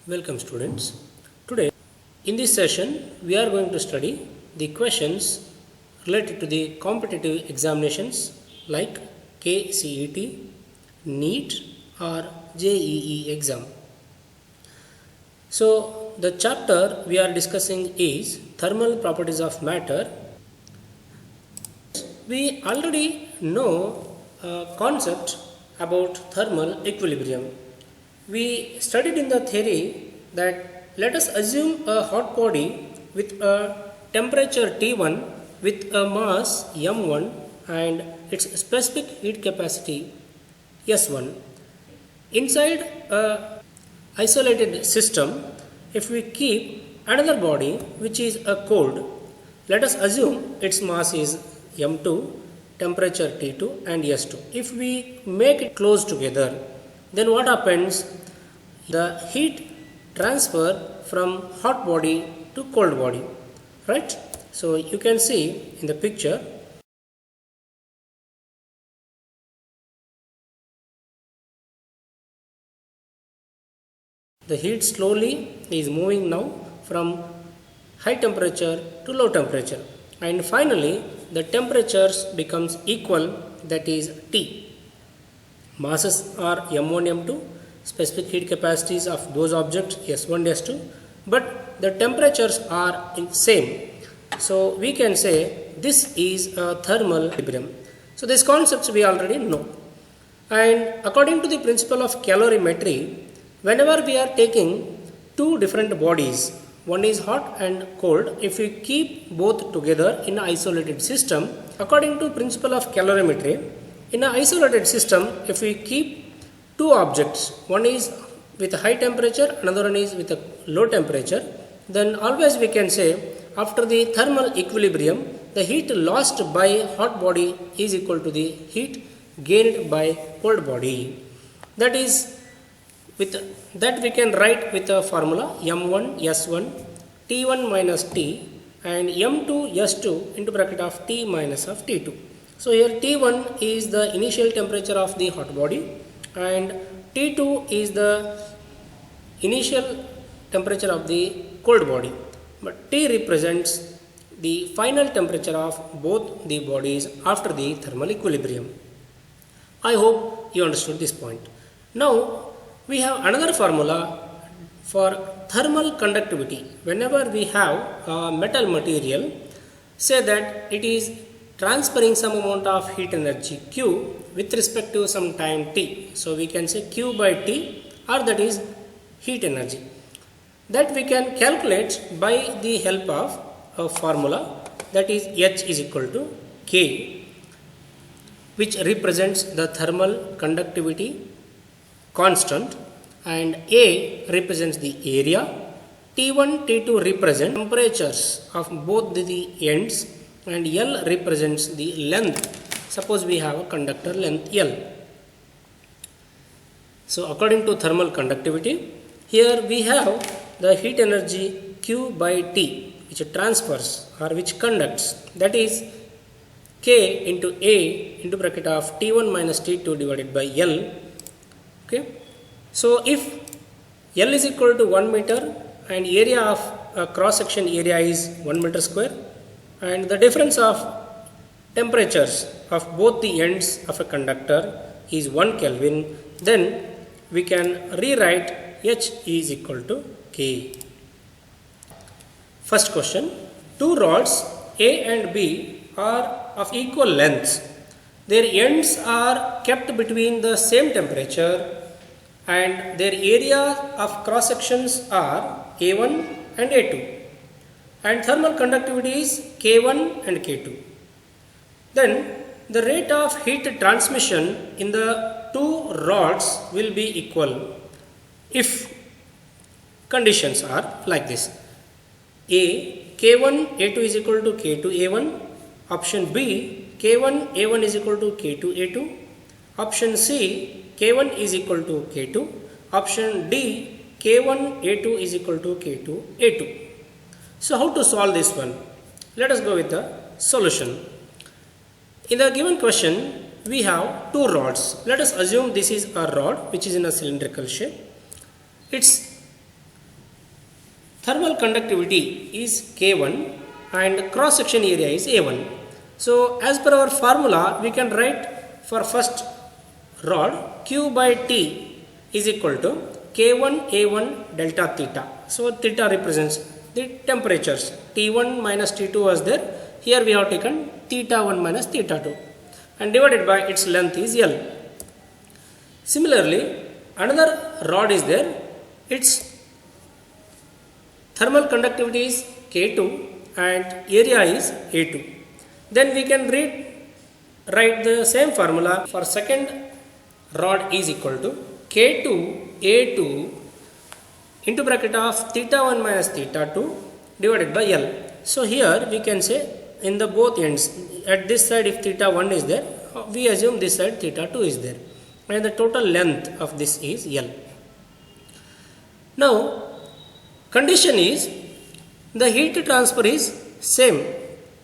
Welcome students. Today in this session we are going to study the questions related to the competitive examinations like KCET, NEET or JEE exam. So the chapter we are discussing is thermal properties of matter. We already know a concept about thermal equilibrium. We studied in the theory that let us assume a hot body with a temperature T1 with a mass m1 and its specific heat capacity S1. Inside a isolated system, if we keep another body which is a cold, let us assume its mass is m2, temperature T2 and S2. If we make it close together, then what happens? The heat transfer from hot body to cold body, right? So you can see in the picture, the heat slowly is moving now from high temperature to low temperature, and finally the temperatures becomes equal, that is T. Masses are m1, m2, specific heat capacities of those objects S1, S2, but the temperatures are in same. So we can say this is a thermal equilibrium. So these concepts we already know. And according to the principle of calorimetry, whenever we are taking two different bodies, one is hot and cold, if we keep both together in an isolated system, according to principle of calorimetry, in an isolated system, if we keep two objects, one is with a high temperature, another one is with a low temperature, then always we can say after the thermal equilibrium, the heat lost by hot body is equal to the heat gained by cold body. That is, with that we can write with a formula m1 s1 t1 minus t and m2 s2 into bracket of t minus of t2. So here T1 is the initial temperature of the hot body and T2 is the initial temperature of the cold body, but T represents the final temperature of both the bodies after the thermal equilibrium. I hope you understood this point. Now we have another formula for thermal conductivity. Whenever we have a metal material, say that it is transferring some amount of heat energy Q with respect to some time T. So we can say Q by T, or that is heat energy. That we can calculate by the help of a formula, that is H is equal to K, which represents the thermal conductivity constant, and A represents the area, T1, T2 represent temperatures of both the ends, and L represents the length. Suppose we have a conductor length L. So according to thermal conductivity, here we have the heat energy Q by T, which transfers or which conducts, that is K into A into bracket of T1 minus T2 divided by L. Okay. So if L is equal to 1 meter and area of cross section area is 1 meter square, and the difference of temperatures of both the ends of a conductor is 1 Kelvin, then we can rewrite H is equal to K. First question, two rods A and B are of equal length. Their ends are kept between the same temperature and their area of cross sections are A1 and A2. And thermal conductivity is K1 and K2. Then the rate of heat transmission in the two rods will be equal if conditions are like this. A, K1 A2 is equal to K2 A1. Option B, K1 A1 is equal to K2 A2. Option C, K1 is equal to K2. Option D, K1 A2 is equal to K2 A2. So how to solve this one? Let us go with the solution. In the given question, we have two rods. Let us assume this is a rod which is in a cylindrical shape. Its thermal conductivity is K1 and cross section area is A1. So as per our formula, we can write for first rod Q by T is equal to K1 A1 delta theta. So theta represents the temperatures. T1 minus T2 was there. Here we have taken theta 1 minus theta 2 and divided by its length is L. Similarly, another rod is there. Its thermal conductivity is K2 and area is A2. Then we can write the same formula for second rod is equal to K2 A2 into bracket of theta 1 minus theta 2 divided by L. So here we can say in the both ends, at this side if theta 1 is there, we assume this side theta 2 is there, and the total length of this is L. Now condition is the heat transfer is same,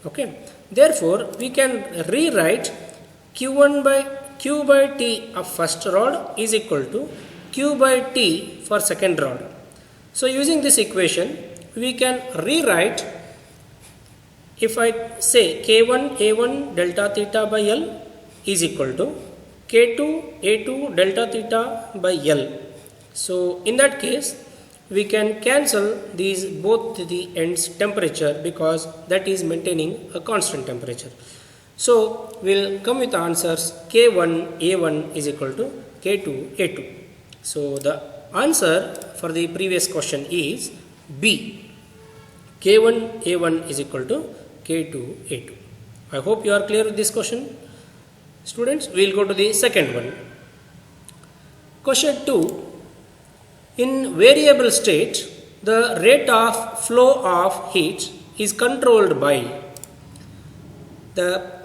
okay. Therefore we can rewrite Q1 by Q by T of first rod is equal to Q by T for second rod. So using this equation we can rewrite, if I say K1 A1 delta theta by L is equal to K2 A2 delta theta by L. So in that case we can cancel these both the ends temperature because that is maintaining a constant temperature. So we'll come with answers K1 A1 is equal to K2 A2. So the answer for the previous question is B. K1 A1 is equal to K2 A2. I hope you are clear with this question. Students, we will go to the second one. Question 2. In variable state, the rate of flow of heat is controlled by, the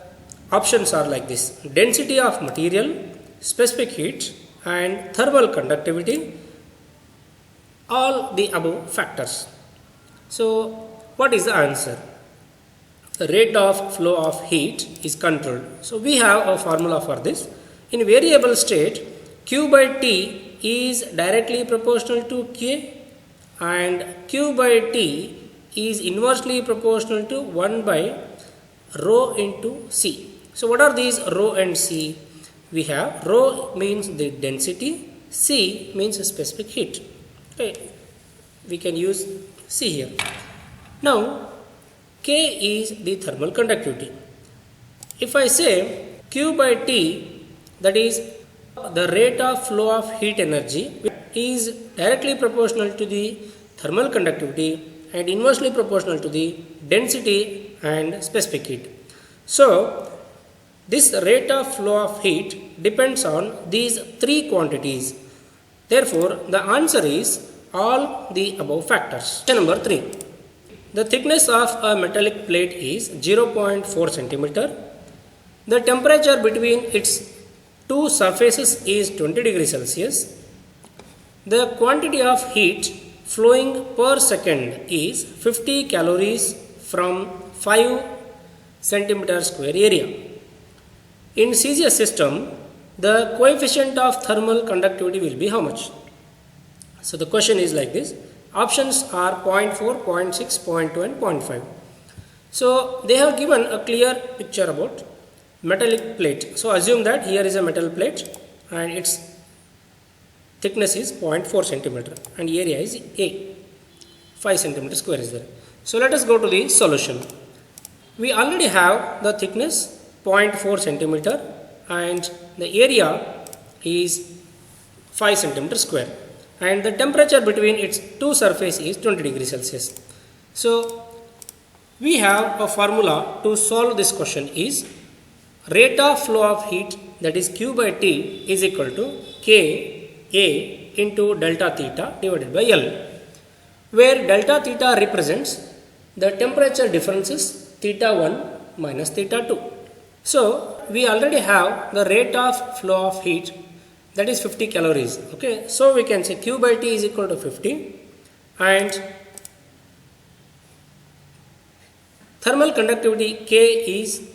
options are like this: density of material, specific heat and thermal conductivity, all the above factors. So what is the answer? The rate of flow of heat is controlled. So we have a formula for this. In variable state, Q by T is directly proportional to K and Q by T is inversely proportional to 1 by rho into C. So what are these rho and C? We have rho means the density, C means specific heat. Okay. We can use C here. Now K is the thermal conductivity. If I say Q by T, that is the rate of flow of heat energy, is directly proportional to the thermal conductivity and inversely proportional to the density and specific heat. So this rate of flow of heat depends on these three quantities. Therefore the answer is all the above factors. Question number 3. The thickness of a metallic plate is 0.4 centimeter. The temperature between its two surfaces is 20 degrees Celsius. The quantity of heat flowing per second is 50 calories from 5 centimeter square area. In CGS system, the coefficient of thermal conductivity will be how much? So the question is like this. Options are 0.4, 0.6, 0.2 and 0.5. So they have given a clear picture about metallic plate. So assume that here is a metal plate and its thickness is 0.4 centimeter and area is A. 5 centimeter square is there. So let us go to the solution. We already have the thickness 0.4 centimeter and the area is 5 centimeter square and the temperature between its two surfaces is 20 degrees Celsius. So we have a formula to solve this question is rate of flow of heat, that is Q by T, is equal to K A into delta theta divided by L, where delta theta represents the temperature differences theta 1 minus theta 2. So we already have the rate of flow of heat, that is 50 calories. Okay, so we can say Q by T is equal to 50 and thermal conductivity K is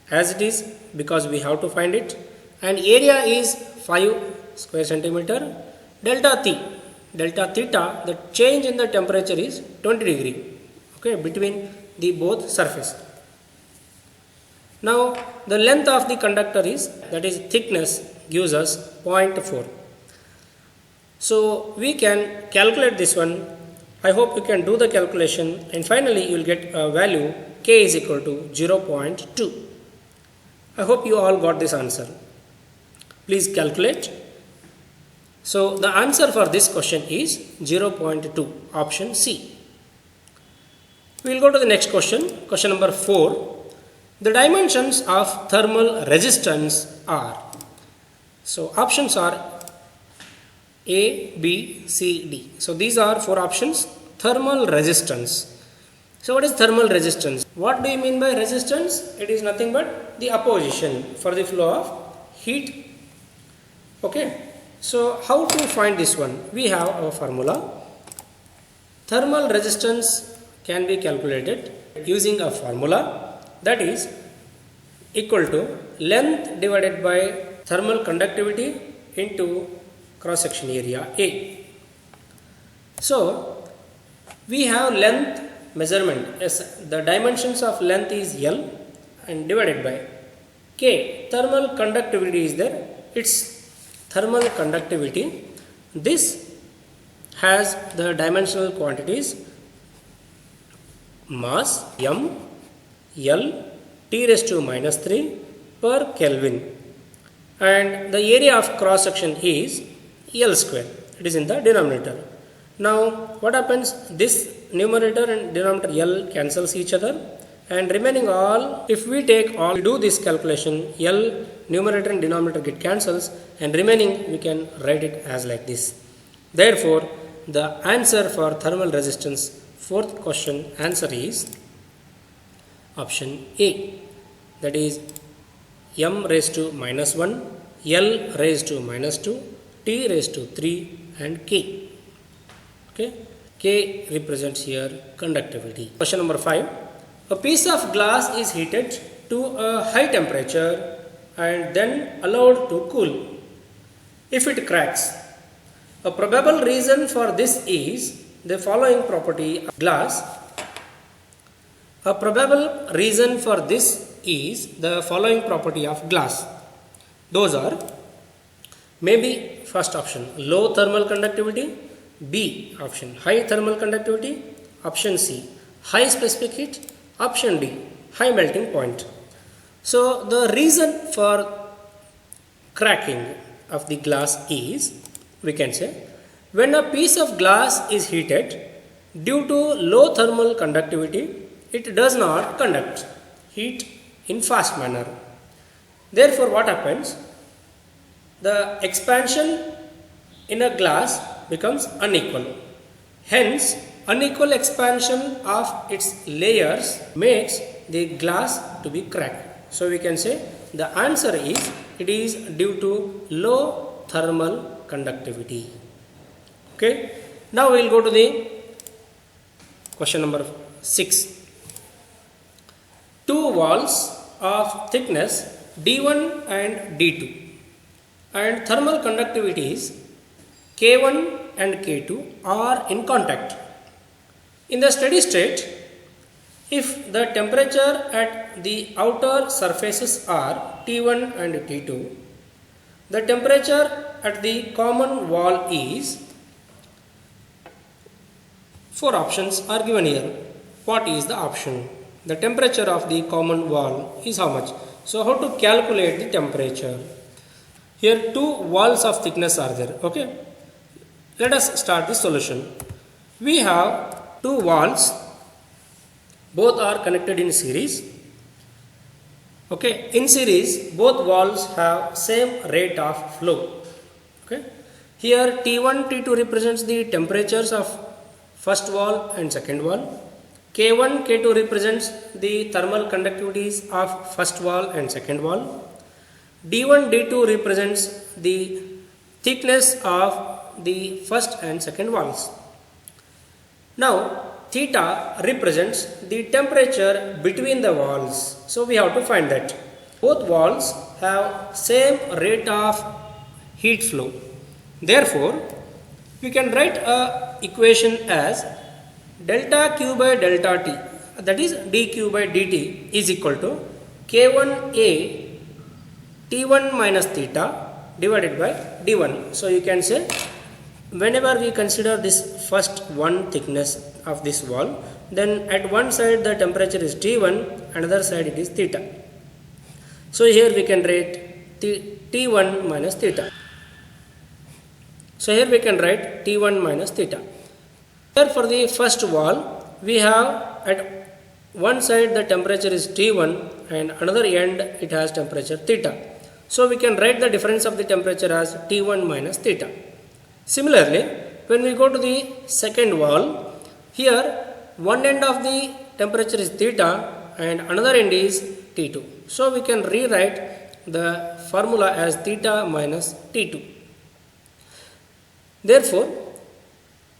as it is because we have to find it, and area is 5 square centimeter. Delta T, delta theta, the change in the temperature is 20 degree, okay, between the both surface. Now the length of the conductor is, that is thickness, gives us 0.4. So we can calculate this one. I hope you can do the calculation, and finally you will get a value k is equal to 0.2. I hope you all got this answer. Please calculate. So the answer for this question is 0.2, option C. We will go to the next question, question number 4. The dimensions of thermal resistance are. So options are A, B, C, D. So these are 4 options. Thermal resistance. So what is thermal resistance? What do you mean by resistance? It is nothing but the opposition for the flow of heat. Okay. So how to find this one? We have a formula. Thermal resistance can be calculated using a formula, that is equal to length divided by thermal conductivity into cross section area A. So we have length measurement, yes, the dimensions of length is L and divided by K, thermal conductivity is there, its thermal conductivity. This has the dimensional quantities mass m, L, T raised to minus 3 per Kelvin, and the area of cross section is L square, it is in the denominator. Now what happens, this numerator and denominator L cancels each other, and remaining all, if we take all, we do this calculation, L numerator and denominator get cancels, and remaining we can write it as like this. Therefore the answer for thermal resistance, fourth question answer is option A, that is m raised to minus 1, L raised to minus 2, T raised to 3 and K. Okay. K represents here conductivity. Question number 5. A piece of glass is heated to a high temperature and then allowed to cool. If it cracks, a probable reason for this is the following property of glass. A probable reason for this is the following property of glass. Those are maybe first option low thermal conductivity, B option high thermal conductivity, option C high specific heat, option D high melting point. So the reason for cracking of the glass is, we can say, when a piece of glass is heated due to low thermal conductivity, it does not conduct heat in fast manner. Therefore what happens, the expansion in a glass becomes unequal. Hence unequal expansion of its layers makes the glass to be cracked. So we can say the answer is, it is due to low thermal conductivity. Okay. Now we will go to the question number 6. Two walls of thickness D1 and D2 and thermal conductivities K1 and K2 are in contact. In the steady state, if the temperature at the outer surfaces are T1 and T2, the temperature at the common wall is, 4 options are given here. What is the option? The temperature of the common wall is how much? So how to calculate the temperature? Here 2 walls of thickness are there. Okay. Let us start the solution. We have 2 walls, both are connected in series. Okay, in series both walls have same rate of flow. Okay, here T1, T2 represents the temperatures of first wall and second wall. K1, K2 represents the thermal conductivities of first wall and second wall. D1, D2 represents the thickness of the first and second walls. Now theta represents the temperature between the walls. So we have to find that. Both walls have same rate of heat flow. Therefore We can write a equation as delta q by delta t, that is dq by dt is equal to k1a t1 minus theta divided by d1. So you can say whenever we consider this first one thickness of this wall, then at one side the temperature is T1, another side it is theta. So here we can write T1 minus theta. So here we can write T1 minus theta. Here for the first wall, we have at one side the temperature is T1 and another end it has temperature theta. So we can write the difference of the temperature as T1 minus theta. Similarly, when we go to the second wall, here one end of the temperature is theta and another end is T2. So we can rewrite the formula as theta minus T2. Therefore,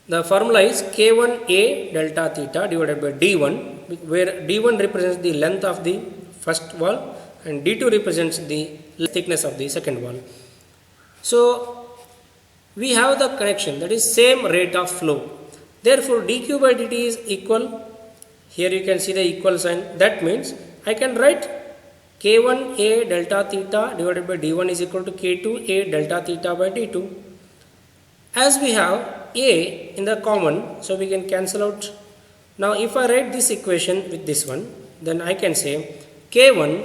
the formula is K1A delta theta divided by D1, where D1 represents the length of the first wall and D2 represents the thickness of the second wall. So we have the connection, that is same rate of flow. Therefore, dq by dt is equal. Here you can see the equal sign. That means I can write k1a delta theta divided by d1 is equal to k2a delta theta by d2. As we have a in the common, so we can cancel out. Now if I write this equation with this one, then I can say k1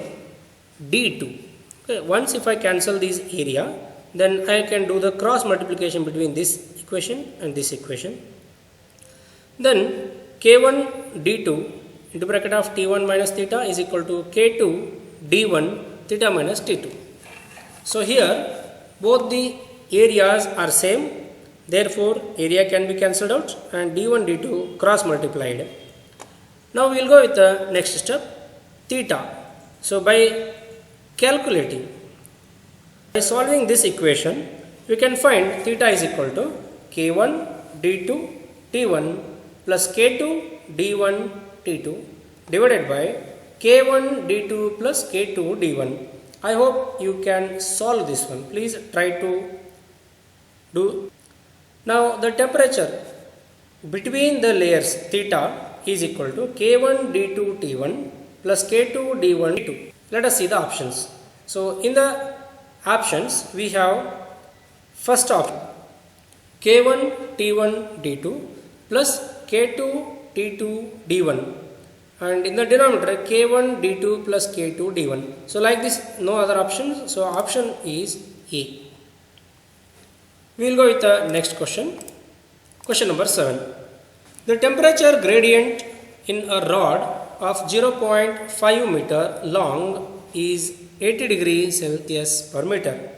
d2. Okay, once if I cancel this area, then I can do the cross multiplication between this equation and this equation. Then k1 d2 into bracket of t1 minus theta is equal to k2 d1 theta minus t2. So here both the areas are same, therefore area can be cancelled out and d1 d2 cross multiplied. Now we will go with the next step, theta. So by calculating, by solving this equation, we can find theta is equal to k1 d2 t1 plus k2 d1 t2 divided by k1 d2 plus k2 d1. I hope you can solve this one. Please try to do. Now the temperature between the layers theta is equal to k1 d2 t1 plus k2 d1 t2. Let us see the options. So in the options we have first option k1 t1 d2 plus k2 t2 d1 and in the denominator k1 d2 plus k2 d1. So like this, no other options, so option is A. We will go with the next question. Question number 7. The temperature gradient in a rod of 0.5 meter long is 80 degrees Celsius per meter.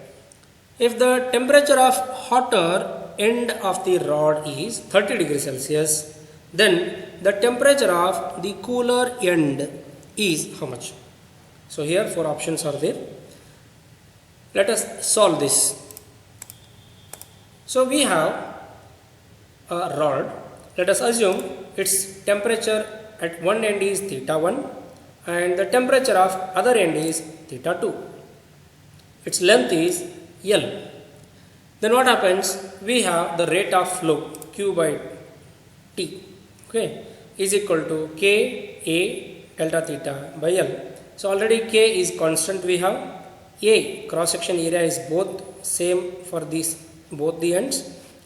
If the temperature of hotter end of the rod is 30 degrees Celsius, then the temperature of the cooler end is how much? So here 4 options are there. Let us solve this. So we have a rod. Let us assume its temperature at one end is theta 1 and the temperature of other end is theta 2. Its length is L. Then what happens? We have the rate of flow Q by T, okay, is equal to K A delta theta by L. So already K is constant we have. A cross section area is both same for these both the ends.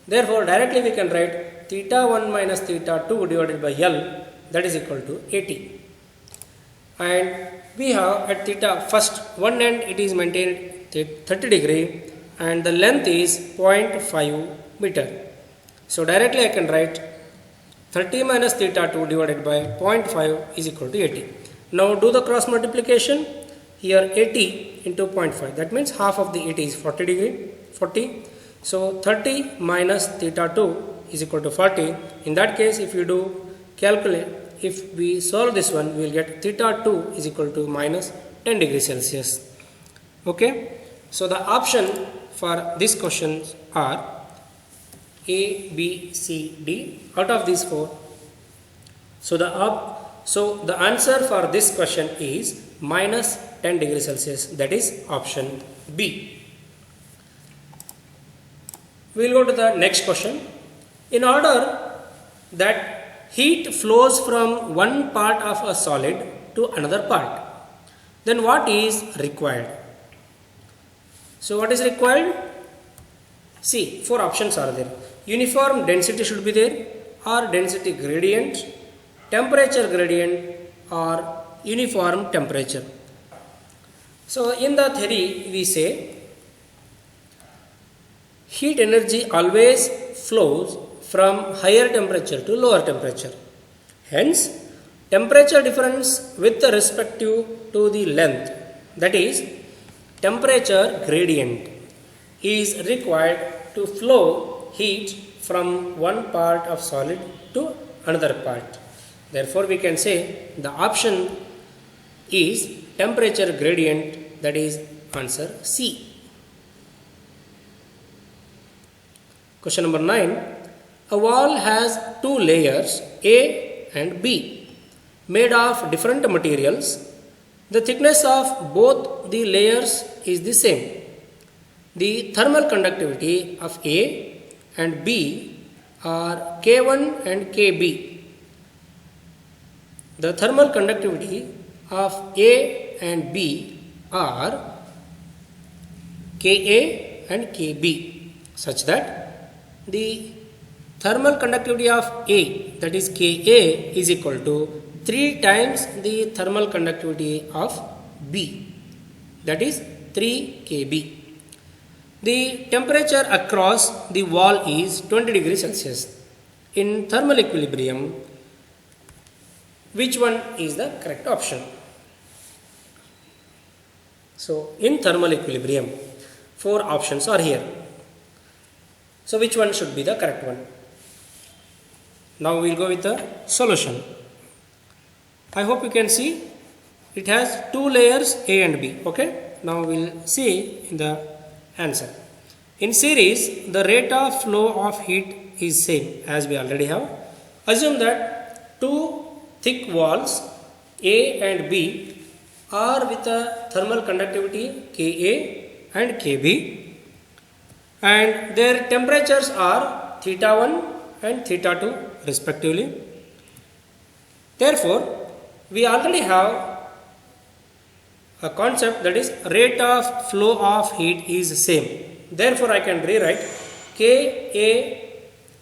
Therefore directly we can write theta 1 minus theta 2 divided by L, that is equal to 80. And we have at theta first one end it is maintained 30 degree and the length is 0.5 meter. So directly I can write 30 minus theta 2 divided by 0.5 is equal to 80. Now do the cross multiplication. Here 80 into 0.5, that means half of the 80 is 40 degree, 40. So 30 minus theta 2 is equal to 40. In that case, if you do calculate, if we solve this one, we will get theta 2 is equal to minus 10 degrees Celsius. Okay. So the option for this questions are A, B, C, D out of these 4. So the answer for this question is minus 10 degrees Celsius, that is option B. We will go to the next question. In order that heat flows from one part of a solid to another part, then what is required? So what is required? See, four options are there. Uniform density should be there, or density gradient, temperature gradient, or uniform temperature. So in the theory we say heat energy always flows from higher temperature to lower temperature. Hence, temperature difference with respect to the length, that is temperature gradient, is required to flow heat from one part of solid to another part. Therefore, we can say the option is temperature gradient, that is answer C. Question number 9. A wall has two layers A and B made of different materials. The thickness of both the layers is the same. The thermal conductivity of A and B are K1 and Kb. The thermal conductivity of A and B are Ka and Kb, such that the thermal conductivity of A, that is Ka, is equal to 3 times the thermal conductivity of B, that is 3 Kb. The temperature across the wall is 20 degrees Celsius. In thermal equilibrium, which one is the correct option? So, in thermal equilibrium, 4 options are here. So, which one should be the correct one? Now, we will go with the solution. I hope you can see it has 2 layers A and B. Okay. Now, we will see in the answer. In series, the rate of flow of heat is same as we already have. Assume that 2 thick walls A and B are with a thermal conductivity Ka and Kb, and their temperatures are theta 1 and theta 2 respectively. Therefore, we already have a concept, that is rate of flow of heat is same. Therefore, I can rewrite Ka,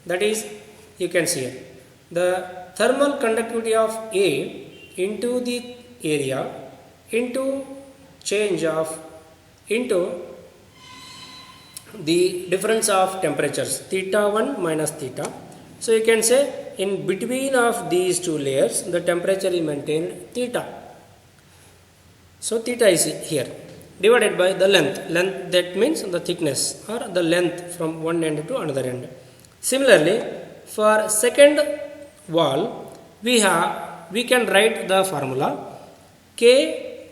that is, you can see here, the thermal conductivity of A into the area into change of into the difference of temperatures theta 1 minus theta. So, you can say in between of these two layers the temperature is maintained theta. So, theta is here divided by the length. Length, that means the thickness or the length from one end to another end. Similarly, for second wall we can write the formula K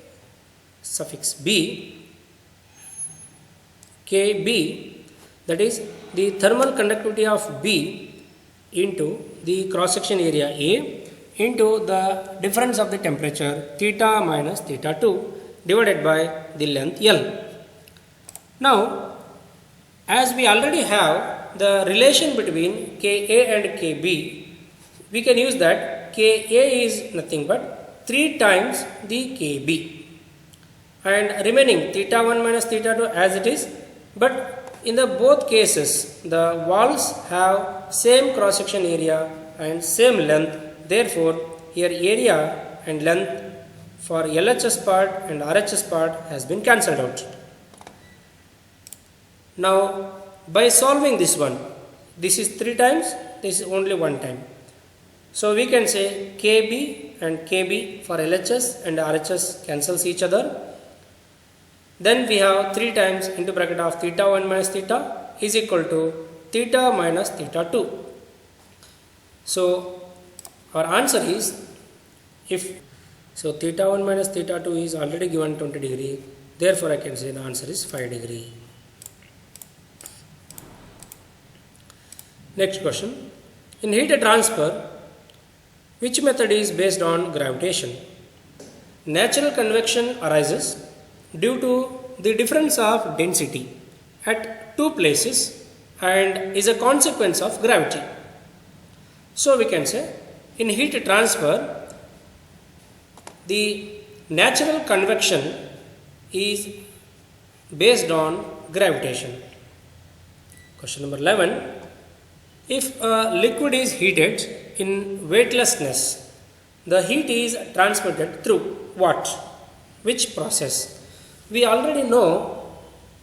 suffix B, Kb, that is the thermal conductivity of B into the cross section area A into the difference of the temperature theta minus theta 2 divided by the length L. Now, as we already have the relation between Ka and Kb, we can use that Ka is nothing but 3 times the Kb, and remaining theta 1 minus theta 2 as it is, but in the both cases the walls have same cross section area and same length. Therefore, here area and length for LHS part and RHS part has been cancelled out. Now, by solving this one, this is 3 times, this is only 1 time. So, we can say Kb and Kb for LHS and RHS cancels each other. Then we have 3 times into bracket of theta 1 minus theta is equal to theta minus theta 2. So, our answer is, so theta 1 minus theta 2 is already given 20 degree, therefore I can say the answer is 5 degree. Next question. In heat transfer, which method is based on gravitation? Natural convection arises due to the difference of density at 2 places and is a consequence of gravity. So we can say in heat transfer, the natural convection is based on gravitation. Question number 11. If a liquid is heated in weightlessness, the heat is transmitted through what? Which process? We already know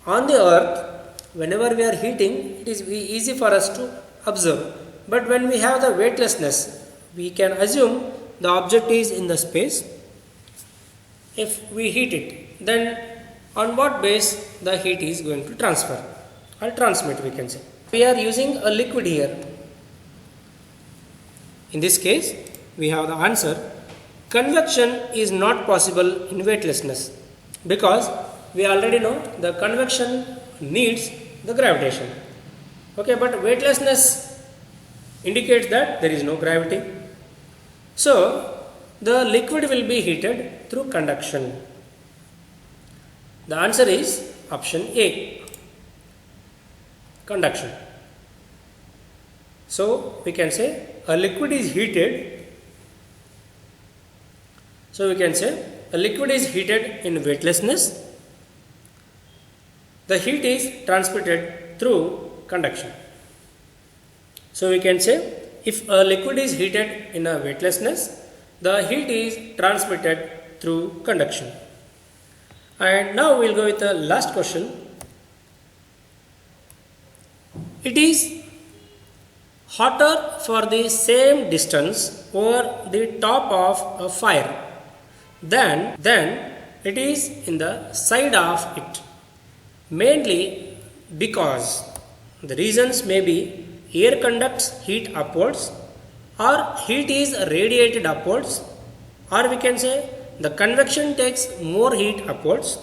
on the earth, whenever we are heating, it is easy for us to observe. But when we have the weightlessness, we can assume the object is in the space. If we heat it, then on what base the heat is going to transfer or transmit, we can say. We are using a liquid here. In this case, we have the answer. Convection is not possible in weightlessness because we already know the convection needs the gravitation. Okay, but weightlessness indicates that there is no gravity. So, the liquid will be heated through conduction. The answer is option A, conduction. So, we can say a liquid is heated. So, we can say a liquid is heated in weightlessness. The heat is transmitted through conduction. So, we can say if a liquid is heated in a weightlessness, the heat is transmitted through conduction. And now we will go with the last question. It is hotter for the same distance over the top of a fire than it is in the side of it, mainly because the reasons may be air conducts heat upwards, or heat is radiated upwards, or we can say the convection takes more heat upwards,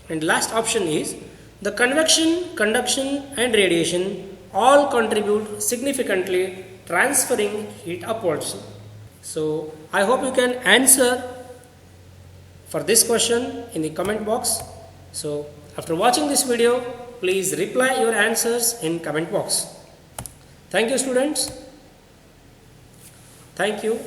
and last option is the convection, conduction and radiation all contribute significantly transferring heat upwards. So I hope you can answer for this question in the comment box. So after watching this video, please reply your answers in comment box. Thank you students. Thank you.